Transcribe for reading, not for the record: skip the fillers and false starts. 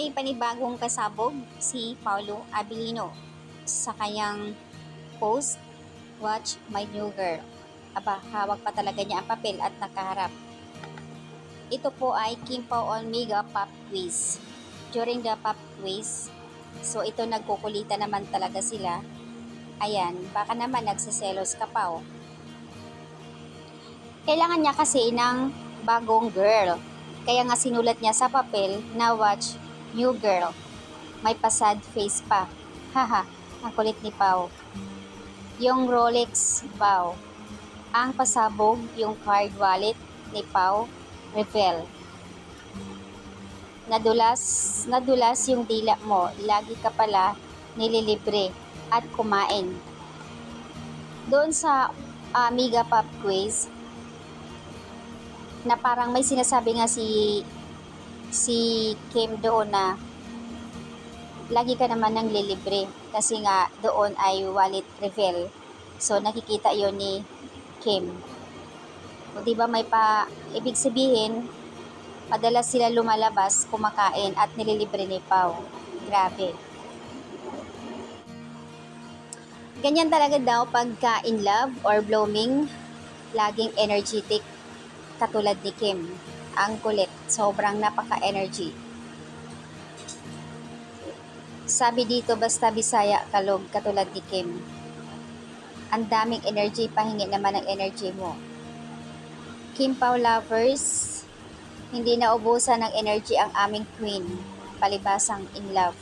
may panibagong kasabog si Paulo Abilino sa kanyang post, Watch My New Girl. Aba, hawak pa talaga niya ang papel at nakaharap. Ito po ay Kim Pao on Mega Pop Quiz. During the pop quiz, so ito nagkukulitan naman talaga sila. Ayan, baka naman nagsiselos ka pa. Kailangan niya kasi ng bagong girl. Kaya nga sinulat niya sa papel na watch new girl. May pasad face pa. Haha, ang kulit ni Pao. Yung Rolex Pao. Ang pasabog yung card wallet ni Pao reveal. Nadulas yung dila mo. Lagi ka pala nililibre at kumain. Doon sa Mega Pop Quiz, na parang may sinasabi nga si Kim doon na lagi ka naman ng lilibre kasi nga doon ay wallet reveal. So nakikita yon ni Kim. O diba may ibig sabihin, madalas sila lumalabas, kumakain at nililibre ni Pao. Grabe. Ganyan talaga daw pagka in love or blooming, laging energetic katulad ni Kim. Ang kulit, sobrang napaka-energy. Sabi dito, basta Bisaya kalog katulad ni Kim. Ang daming energy, pahingi naman ng energy mo. Kim Pao lovers, hindi naubusan ng energy ang aming queen, palibasang in love.